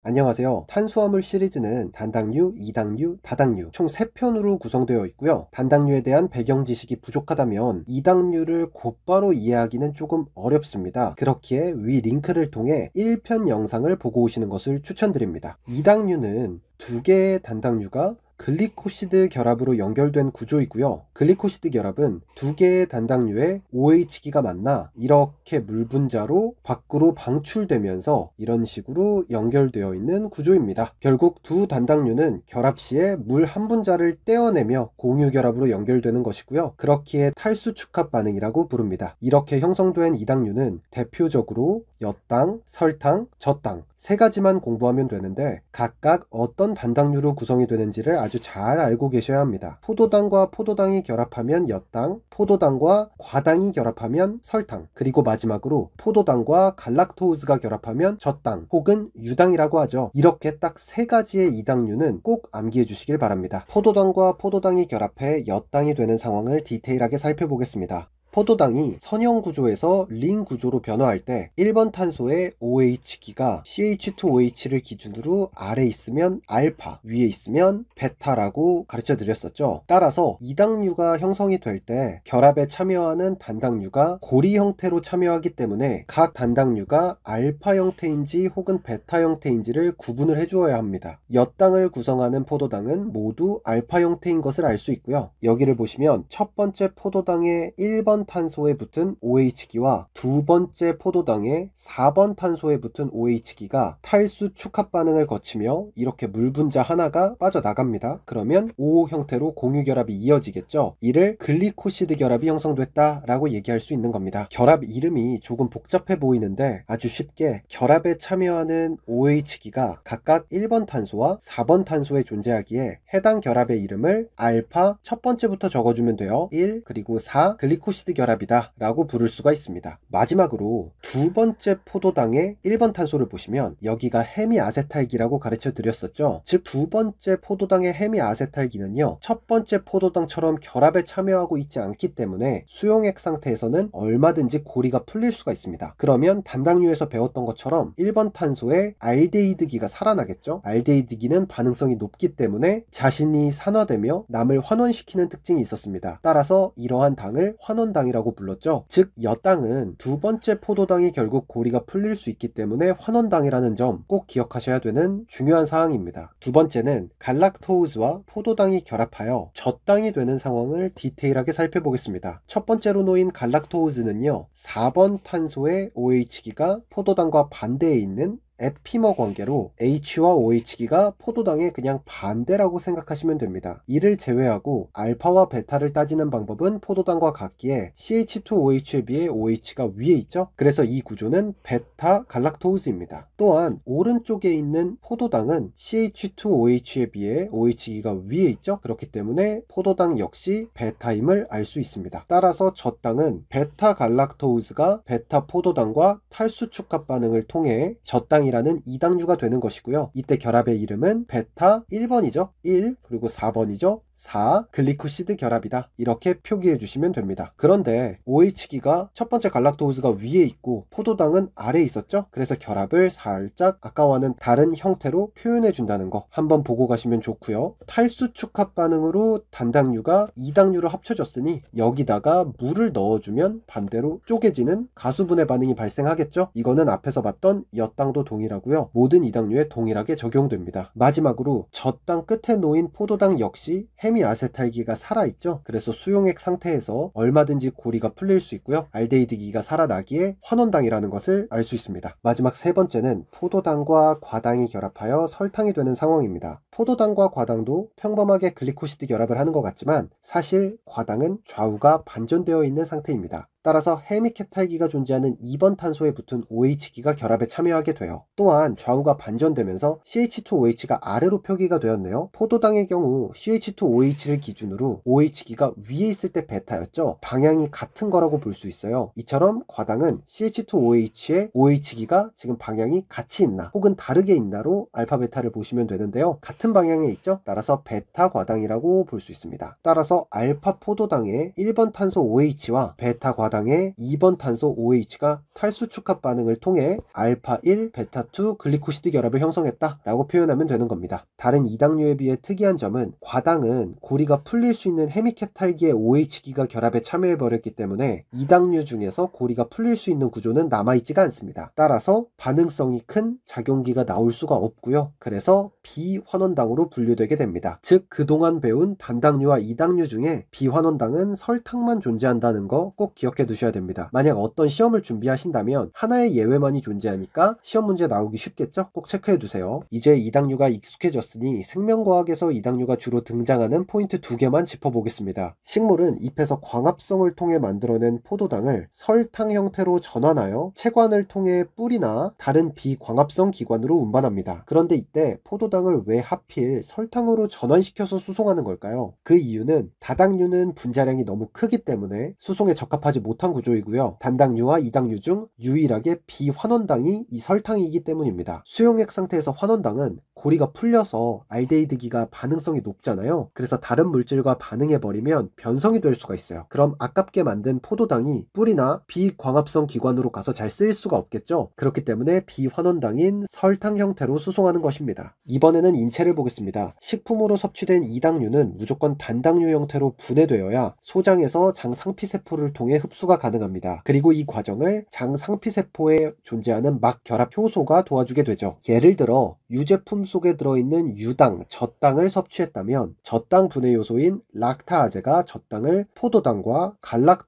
안녕하세요. 탄수화물 시리즈는 단당류, 이당류, 다당류 총 3편으로 구성되어 있고요. 단당류에 대한 배경 지식이 부족하다면 이당류를 곧바로 이해하기는 조금 어렵습니다. 그렇기에 위 링크를 통해 1편 영상을 보고 오시는 것을 추천드립니다. 이당류는 2개의 단당류가 글리코시드 결합으로 연결된 구조이고요. 글리코시드 결합은 2개의 단당류의 OH기가 만나 이렇게 물 분자로 밖으로 방출되면서 이런 식으로 연결되어 있는 구조입니다. 결국 두 단당류는 결합 시에 물 한 분자를 떼어내며 공유 결합으로 연결되는 것이고요. 그렇기에 탈수 축합 반응이라고 부릅니다. 이렇게 형성된 이당류는 대표적으로 엿당, 설탕, 젖당 3가지만 공부하면 되는데 각각 어떤 단당류로 구성이 되는지를 아주 잘 알고 계셔야 합니다. 포도당과 포도당이 결합하면 엿당, 포도당과 과당이 결합하면 설탕, 그리고 마지막으로 포도당과 갈락토우즈가 결합하면 젖당 혹은 유당이라고 하죠. 이렇게 딱 3가지의 이당류는 꼭 암기해 주시길 바랍니다. 포도당과 포도당이 결합해 엿당이 되는 상황을 디테일하게 살펴보겠습니다. 포도당이 선형 구조에서 링 구조로 변화할 때 1번 탄소의 OH기가 CH2OH를 기준으로 아래 있으면 알파, 위에 있으면 베타라고 가르쳐 드렸었죠. 따라서 이당류가 형성이 될 때 결합에 참여하는 단당류가 고리 형태로 참여하기 때문에 각 단당류가 알파 형태인지 혹은 베타 형태인지를 구분을 해주어야 합니다. 엿당을 구성하는 포도당은 모두 알파 형태인 것을 알 수 있고요. 여기를 보시면 첫 번째 포도당의 1번 탄소에 붙은 OH기와 두 번째 포도당의 4번 탄소에 붙은 OH기가 탈수 축합 반응을 거치며 이렇게 물 분자 하나가 빠져나갑니다. 그러면 O 형태로 공유 결합이 이어지겠죠. 이를 글리코시드 결합이 형성됐다 라고 얘기할 수 있는 겁니다. 결합 이름이 조금 복잡해 보이는데 아주 쉽게 결합에 참여하는 OH기가 각각 1번 탄소와 4번 탄소에 존재하기에 해당 결합의 이름을 알파 첫 번째부터 적어주면 돼요. 1 그리고 4 글리코시드 결합이다 라고 부를 수가 있습니다. 마지막으로 두 번째 포도당의 1번 탄소를 보시면 여기가 헤미아세탈기라고 가르쳐 드렸었죠. 즉 두 번째 포도당의 헤미아세탈기는요 첫 번째 포도당처럼 결합에 참여하고 있지 않기 때문에 수용액 상태에서는 얼마든지 고리가 풀릴 수가 있습니다. 그러면 단당류에서 배웠던 것처럼 1번 탄소의 알데히드기가 살아나겠죠. 알데히드기는 반응성이 높기 때문에 자신이 산화되며 남을 환원시키는 특징이 있었습니다. 따라서 이러한 당을 환원당이라고 불렀죠. 즉 엿당은 두 번째 포도당이 결국 고리가 풀릴 수 있기 때문에 환원당이라는 점 꼭 기억하셔야 되는 중요한 사항입니다. 두 번째는 갈락토우즈와 포도당이 결합하여 젖당이 되는 상황을 디테일하게 살펴보겠습니다. 첫 번째로 놓인 갈락토우즈는요 4번 탄소의 OH기가 포도당과 반대에 있는 에피머 관계로 H와 OH기가 포도당의 그냥 반대라고 생각하시면 됩니다. 이를 제외하고 알파와 베타를 따지는 방법은 포도당과 같기에 CH2OH에 비해 OH가 위에 있죠. 그래서 이 구조는 베타 갈락토우즈입니다. 또한 오른쪽에 있는 포도당은 CH2OH에 비해 OH기가 위에 있죠. 그렇기 때문에 포도당 역시 베타임을 알 수 있습니다. 따라서 젖당은 베타 갈락토우즈가 베타 포도당과 탈수 축합 반응을 통해 젖당 이라는 이당류가 되는 것이고요. 이때 결합의 이름은 베타 1번이죠. 1 그리고 4번이죠. 4 글리코시드 결합이다 이렇게 표기해 주시면 됩니다. 그런데 OH기가 첫 번째 갈락토우즈가 위에 있고 포도당은 아래에 있었죠. 그래서 결합을 살짝 아까와는 다른 형태로 표현해 준다는 거 한번 보고 가시면 좋고요. 탈수 축합 반응으로 단당류가 이당류로 합쳐졌으니 여기다가 물을 넣어주면 반대로 쪼개지는 가수분해 반응이 발생하겠죠. 이거는 앞에서 봤던 엿당도 동일하고요. 모든 이당류에 동일하게 적용됩니다. 마지막으로 젖당 끝에 놓인 포도당 역시 헤미아세탈기가 살아있죠. 그래서 수용액 상태에서 얼마든지 고리가 풀릴 수 있고요. 알데히드기가 살아나기에 환원당이라는 것을 알 수 있습니다. 마지막 세 번째는 포도당과 과당이 결합하여 설탕이 되는 상황입니다. 포도당과 과당도 평범하게 글리코시드 결합을 하는 것 같지만 사실 과당은 좌우가 반전되어 있는 상태입니다. 따라서 헤미케탈기가 존재하는 2번 탄소에 붙은 OH기가 결합에 참여하게 돼요. 또한 좌우가 반전되면서 CH2OH가 아래로 표기가 되었네요. 포도당의 경우 CH2OH를 기준으로 OH기가 위에 있을 때 베타였죠. 방향이 같은 거라고 볼 수 있어요. 이처럼 과당은 CH2OH의 OH기가 지금 방향이 같이 있나 혹은 다르게 있나로 알파 베타를 보시면 되는데요. 같은 같은 방향에 있죠. 따라서 베타 과당이라고 볼 수 있습니다. 따라서 알파 포도당의 1번 탄소 OH와 베타 과당의 2번 탄소 OH가 탈수 축합 반응을 통해 알파 1, 베타 2 글리코시드 결합을 형성했다 라고 표현하면 되는 겁니다. 다른 이당류에 비해 특이한 점은 과당은 고리가 풀릴 수 있는 헤미케탈기의 OH기가 결합에 참여해버렸기 때문에 이당류 중에서 고리가 풀릴 수 있는 구조는 남아있지가 않습니다. 따라서 반응성이 큰 작용기가 나올 수가 없고요. 그래서 비환원당으로 분류되게 됩니다. 즉 그동안 배운 단당류와 이당류 중에 비환원당은 설탕만 존재한다는 거 꼭 기억해 두셔야 됩니다. 만약 어떤 시험을 준비하신다면 하나의 예외만이 존재하니까 시험 문제 나오기 쉽겠죠? 꼭 체크해 두세요. 이제 이당류가 익숙해졌으니 생명과학에서 이당류가 주로 등장하는 포인트 2개만 짚어보겠습니다. 식물은 잎에서 광합성을 통해 만들어낸 포도당을 설탕 형태로 전환하여 체관을 통해 뿌리나 다른 비광합성 기관으로 운반합니다. 그런데 이때 포도당을 왜 하필 설탕으로 전환시켜서 수송하는 걸까요? 그 이유는 다당류는 분자량이 너무 크기 때문에 수송에 적합하지 못한 구조이고요. 단당류와 이당류 중 유일하게 비환원당이 이 설탕이기 때문입니다. 수용액 상태에서 환원당은 고리가 풀려서 알데히드기가 반응성이 높잖아요. 그래서 다른 물질과 반응해버리면 변성이 될 수가 있어요. 그럼 아깝게 만든 포도당이 뿌리나 비광합성 기관으로 가서 잘 쓰일 수가 없겠죠. 그렇기 때문에 비환원당인 설탕 형태로 수송하는 것입니다. 이번에는 인체를 보겠습니다. 식품으로 섭취된 이당류는 무조건 단당류 형태로 분해되어야 소장에서 장 상피세포를 통해 흡수가 가능합니다. 그리고 이 과정을 장 상피세포에 존재하는 막 결합 효소가 도와주게 되죠. 예를 들어 유제품 속에 들어있는 유당, 젖당을 섭취했다면 젖당 분해 요소인 락타아제가 젖당을 포도당과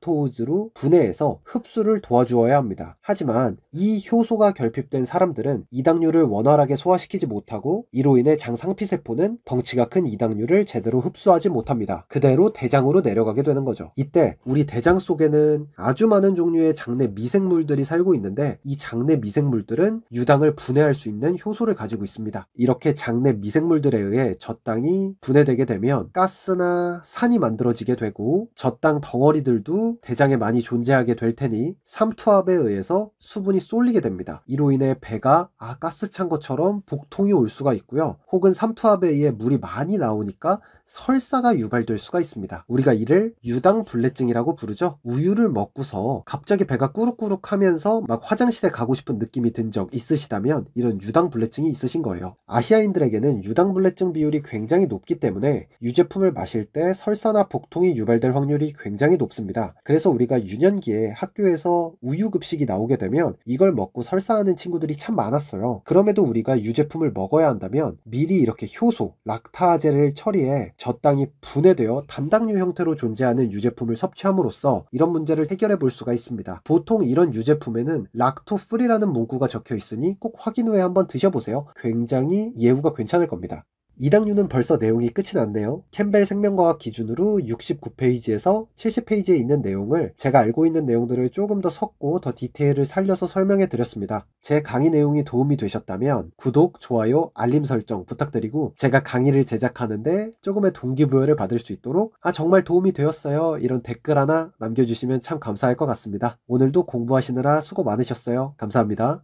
갈락토우즈로 분해해서 흡수를 도와주어야 합니다. 하지만 이 효소가 결핍된 사람들은 이당류를 원활하게 소화시키지 못하고 이로 인해 장 상피세포는 덩치가 큰 이당류를 제대로 흡수하지 못합니다. 그대로 대장으로 내려가게 되는 거죠. 이때 우리 대장 속에는 아주 많은 종류의 장내 미생물들이 살고 있는데 이 장내 미생물들은 유당을 분해할 수 있는 효소를 가지고 있습니다. 이렇게 장내 미생물들에 의해 젖당이 분해되게 되면 가스나 산이 만들어지게 되고 젖당 덩어리들도 대장에 많이 존재하게 될 테니 삼투압에 의해서 수분이 쏠리게 됩니다. 이로 인해 배가 가스 찬 것처럼 복통이 올 수가 있고요. 혹은 삼투압에 의해 물이 많이 나오니까 설사가 유발될 수가 있습니다. 우리가 이를 유당불내증이라고 부르죠. 우유를 먹고서 갑자기 배가 꾸룩꾸룩 하면서 막 화장실에 가고 싶은 느낌이 든 적 있으시다면 이런 유당불내증이 있으신 거예요. 아시아인들에게는 유당불내증 비율이 굉장히 높기 때문에 유제품을 마실 때 설사나 복통이 유발될 확률이 굉장히 높습니다. 그래서 우리가 유년기에 학교에서 우유급식이 나오게 되면 이걸 먹고 설사하는 친구들이 참 많았어요. 그럼에도 우리가 유제품을 먹어야 한다면 미리 이렇게 효소, 락타아제를 처리해 젖당이 분해되어 단당류 형태로 존재하는 유제품을 섭취함으로써 이런 문제를 해결해 볼 수가 있습니다. 보통 이런 유제품에는 락토프리라는 문구가 적혀 있으니 꼭 확인 후에 한번 드셔보세요. 굉장히 예후가 괜찮을 겁니다. 이당류는 벌써 내용이 끝이 났네요. 캠벨 생명과학 기준으로 69페이지에서 70페이지에 있는 내용을 제가 알고 있는 내용들을 조금 더 섞고 더 디테일을 살려서 설명해 드렸습니다. 제 강의 내용이 도움이 되셨다면 구독, 좋아요, 알림 설정 부탁드리고 제가 강의를 제작하는데 조금의 동기부여를 받을 수 있도록 정말 도움이 되었어요 이런 댓글 하나 남겨주시면 참 감사할 것 같습니다. 오늘도 공부하시느라 수고 많으셨어요. 감사합니다.